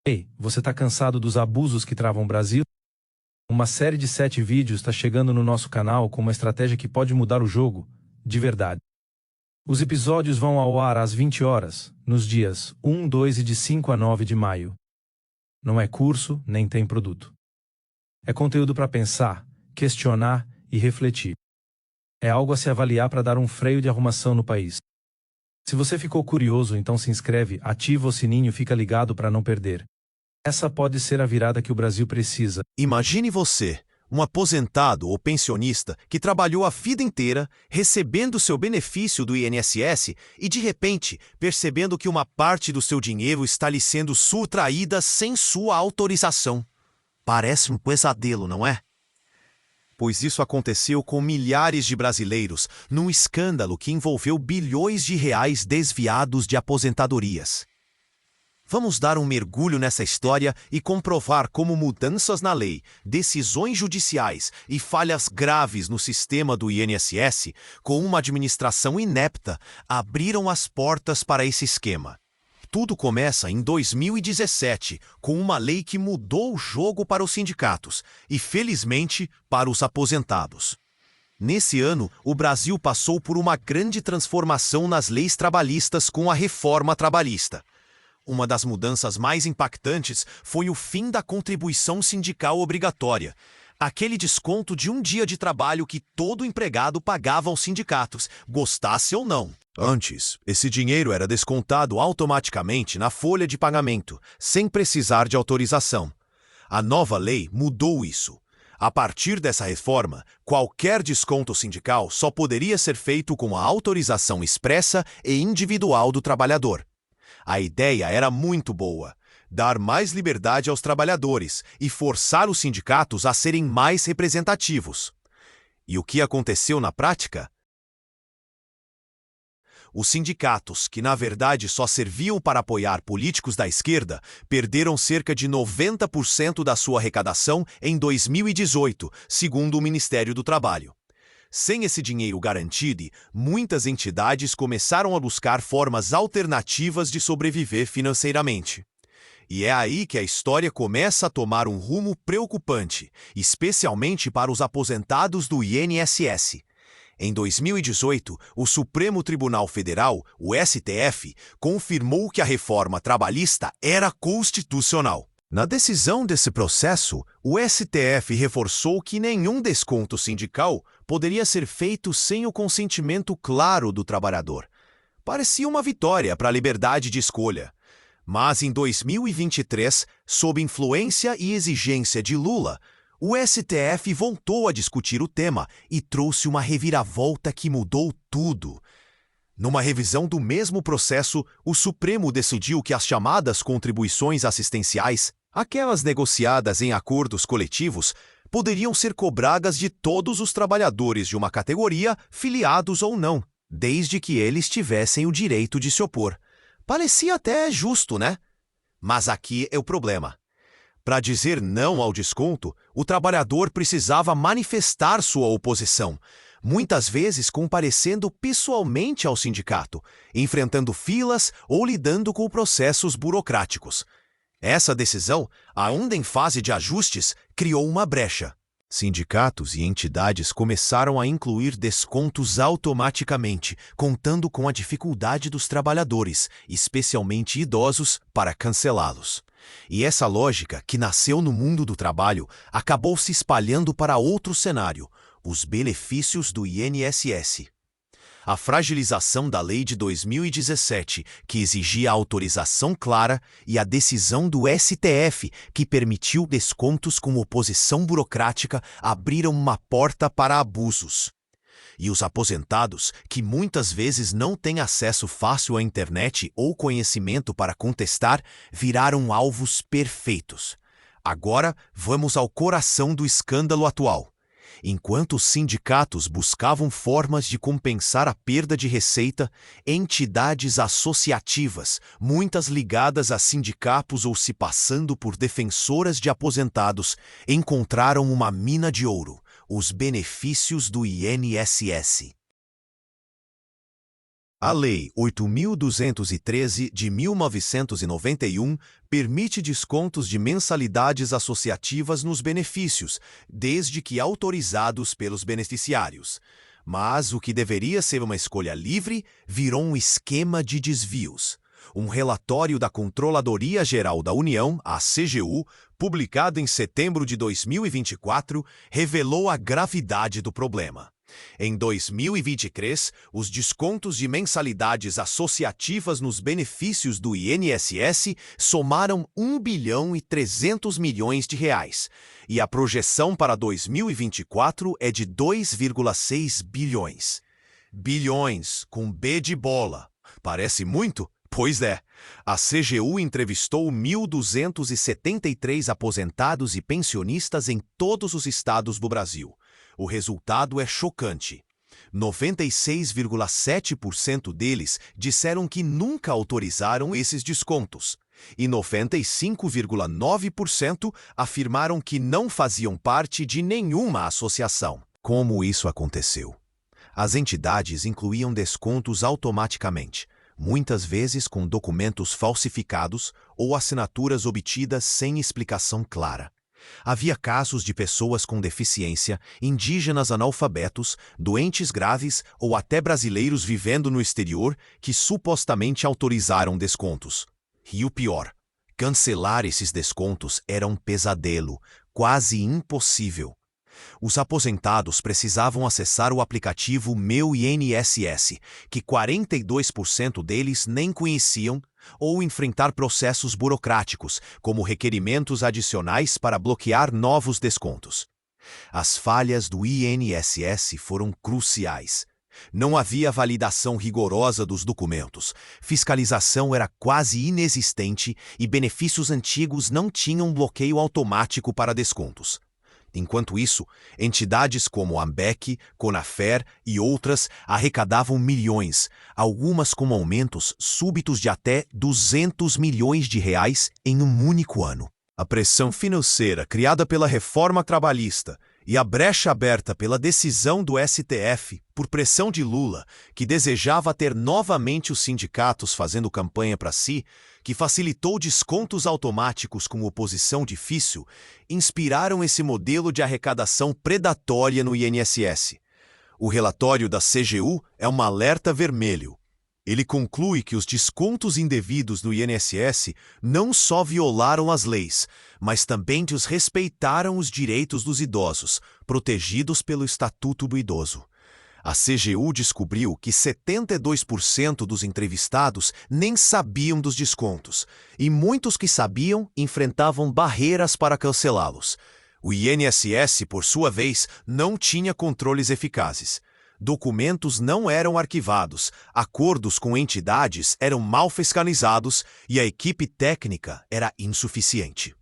Ei, você tá cansado dos abusos que travam o Brasil? Uma série de 7 vídeos está chegando no nosso canal com uma estratégia que pode mudar o jogo, de verdade. Os episódios vão ao ar às 20 horas, nos dias 1, 2 e de 5 a 9 de maio. Não é curso, nem tem produto. É conteúdo para pensar, questionar e refletir. É algo a se avaliar para dar um freio de arrumação no país. Se você ficou curioso, então se inscreve, ativa o sininho e fica ligado para não perder. Essa pode ser a virada que o Brasil precisa. Imagine você, um aposentado ou pensionista que trabalhou a vida inteira, recebendo seu benefício do INSS e, de repente, percebendo que uma parte do seu dinheiro está lhe sendo subtraída sem sua autorização. Parece um pesadelo, não é? Pois isso aconteceu com milhares de brasileiros num escândalo que envolveu bilhões de reais desviados de aposentadorias. Vamos dar um mergulho nessa história e comprovar como mudanças na lei, decisões judiciais e falhas graves no sistema do INSS, com uma administração inepta, abriram as portas para esse esquema. Tudo começa em 2017, com uma lei que mudou o jogo para os sindicatos e, felizmente, para os aposentados. Nesse ano, o Brasil passou por uma grande transformação nas leis trabalhistas com a reforma trabalhista. Uma das mudanças mais impactantes foi o fim da contribuição sindical obrigatória, aquele desconto de um dia de trabalho que todo empregado pagava aos sindicatos, gostasse ou não. Antes, esse dinheiro era descontado automaticamente na folha de pagamento, sem precisar de autorização. A nova lei mudou isso. A partir dessa reforma, qualquer desconto sindical só poderia ser feito com a autorização expressa e individual do trabalhador. A ideia era muito boa: dar mais liberdade aos trabalhadores e forçar os sindicatos a serem mais representativos. E o que aconteceu na prática? Os sindicatos, que na verdade só serviam para apoiar políticos da esquerda, perderam cerca de 90% da sua arrecadação em 2018, segundo o Ministério do Trabalho. Sem esse dinheiro garantido, muitas entidades começaram a buscar formas alternativas de sobreviver financeiramente. E é aí que a história começa a tomar um rumo preocupante, especialmente para os aposentados do INSS. Em 2018, o Supremo Tribunal Federal, o STF, confirmou que a reforma trabalhista era constitucional. Na decisão desse processo, o STF reforçou que nenhum desconto sindical poderia ser feito sem o consentimento claro do trabalhador. Parecia uma vitória para a liberdade de escolha. Mas em 2023, sob influência e exigência de Lula, o STF voltou a discutir o tema e trouxe uma reviravolta que mudou tudo. Numa revisão do mesmo processo, o Supremo decidiu que as chamadas contribuições assistenciais, aquelas negociadas em acordos coletivos, poderiam ser cobradas de todos os trabalhadores de uma categoria, filiados ou não, desde que eles tivessem o direito de se opor. Parecia até justo, né? Mas aqui é o problema. Para dizer não ao desconto, o trabalhador precisava manifestar sua oposição, muitas vezes comparecendo pessoalmente ao sindicato, enfrentando filas ou lidando com processos burocráticos. Essa decisão, ainda em fase de ajustes, criou uma brecha. Sindicatos e entidades começaram a incluir descontos automaticamente, contando com a dificuldade dos trabalhadores, especialmente idosos, para cancelá-los. E essa lógica, que nasceu no mundo do trabalho, acabou se espalhando para outro cenário: os benefícios do INSS. A fragilização da lei de 2017, que exigia autorização clara, e a decisão do STF, que permitiu descontos com oposição burocrática, abriram uma porta para abusos. E os aposentados, que muitas vezes não têm acesso fácil à internet ou conhecimento para contestar, viraram alvos perfeitos. Agora, vamos ao coração do escândalo atual. Enquanto os sindicatos buscavam formas de compensar a perda de receita, entidades associativas, muitas ligadas a sindicatos ou se passando por defensoras de aposentados, encontraram uma mina de ouro: os benefícios do INSS. A Lei 8.213 de 1991 permite descontos de mensalidades associativas nos benefícios, desde que autorizados pelos beneficiários. Mas o que deveria ser uma escolha livre virou um esquema de desvios. Um relatório da Controladoria Geral da União, a CGU, publicado em setembro de 2024, revelou a gravidade do problema. Em 2023, os descontos de mensalidades associativas nos benefícios do INSS somaram 1 bilhão e 300 milhões de reais, e a projeção para 2024 é de 2,6 bilhões. Bilhões, com B de bola. Parece muito? Pois é. A CGU entrevistou 1.273 aposentados e pensionistas em todos os estados do Brasil. O resultado é chocante. 96,7% deles disseram que nunca autorizaram esses descontos, e 95,9% afirmaram que não faziam parte de nenhuma associação. Como isso aconteceu? As entidades incluíam descontos automaticamente, muitas vezes com documentos falsificados ou assinaturas obtidas sem explicação clara. Havia casos de pessoas com deficiência, indígenas analfabetos, doentes graves ou até brasileiros vivendo no exterior que supostamente autorizaram descontos. E o pior, cancelar esses descontos era um pesadelo, quase impossível. Os aposentados precisavam acessar o aplicativo Meu INSS, que 42% deles nem conheciam, ou enfrentar processos burocráticos, como requerimentos adicionais para bloquear novos descontos. As falhas do INSS foram cruciais. Não havia validação rigorosa dos documentos, fiscalização era quase inexistente e benefícios antigos não tinham bloqueio automático para descontos. Enquanto isso, entidades como a AMBEC, Conafer e outras arrecadavam milhões, algumas com aumentos súbitos de até 200 milhões de reais em um único ano. A pressão financeira criada pela reforma trabalhista e a brecha aberta pela decisão do STF, por pressão de Lula, que desejava ter novamente os sindicatos fazendo campanha para si, que facilitou descontos automáticos com oposição difícil, inspiraram esse modelo de arrecadação predatória no INSS. O relatório da CGU é um alerta vermelho. Ele conclui que os descontos indevidos no INSS não só violaram as leis, mas também desrespeitaram os direitos dos idosos, protegidos pelo Estatuto do Idoso. A CGU descobriu que 72% dos entrevistados nem sabiam dos descontos, e muitos que sabiam enfrentavam barreiras para cancelá-los. O INSS, por sua vez, não tinha controles eficazes. Documentos não eram arquivados, acordos com entidades eram mal fiscalizados e a equipe técnica era insuficiente.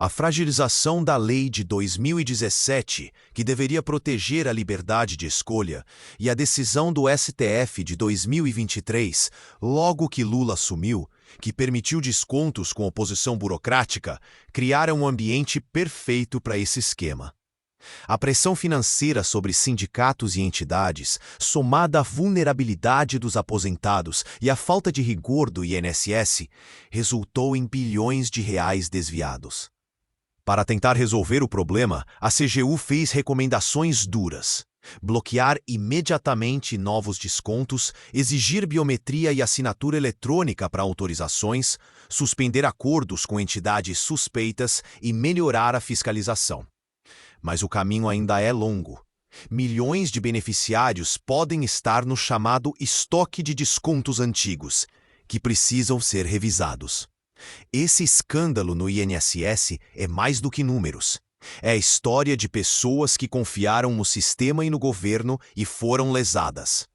A fragilização da lei de 2017, que deveria proteger a liberdade de escolha, e a decisão do STF de 2023, logo que Lula assumiu, que permitiu descontos com oposição burocrática, criaram um ambiente perfeito para esse esquema. A pressão financeira sobre sindicatos e entidades, somada à vulnerabilidade dos aposentados e à falta de rigor do INSS, resultou em bilhões de reais desviados. Para tentar resolver o problema, a CGU fez recomendações duras: bloquear imediatamente novos descontos, exigir biometria e assinatura eletrônica para autorizações, suspender acordos com entidades suspeitas e melhorar a fiscalização. Mas o caminho ainda é longo. Milhões de beneficiários podem estar no chamado estoque de descontos antigos, que precisam ser revisados. Esse escândalo no INSS é mais do que números. É a história de pessoas que confiaram no sistema e no governo e foram lesadas.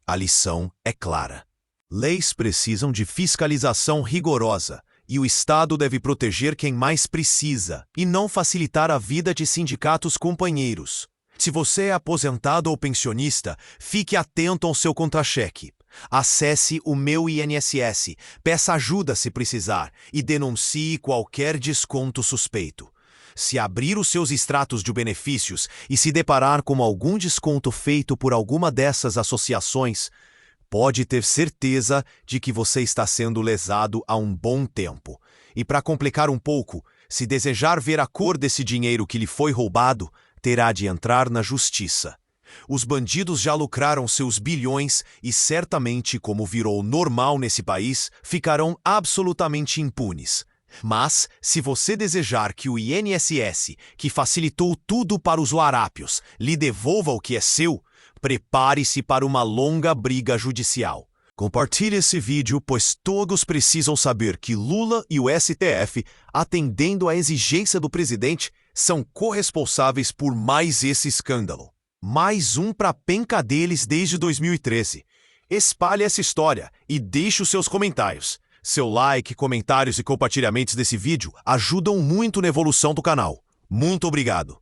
A lição é clara. Leis precisam de fiscalização rigorosa, e o Estado deve proteger quem mais precisa e não facilitar a vida de sindicatos companheiros. Se você é aposentado ou pensionista, fique atento ao seu contra-cheque. Acesse o Meu INSS, peça ajuda se precisar e denuncie qualquer desconto suspeito. Se abrir os seus extratos de benefícios e se deparar com algum desconto feito por alguma dessas associações, pode ter certeza de que você está sendo lesado há um bom tempo. E para complicar um pouco, se desejar ver a cor desse dinheiro que lhe foi roubado, terá de entrar na justiça. Os bandidos já lucraram seus bilhões e certamente, como virou normal nesse país, ficarão absolutamente impunes. Mas, se você desejar que o INSS, que facilitou tudo para os larápios, lhe devolva o que é seu, prepare-se para uma longa briga judicial. Compartilhe esse vídeo, pois todos precisam saber que Lula e o STF, atendendo à exigência do presidente, são corresponsáveis por mais esse escândalo. Mais um pra penca deles desde 2013. Espalhe essa história e deixe os seus comentários. Seu like, comentários e compartilhamentos desse vídeo ajudam muito na evolução do canal. Muito obrigado!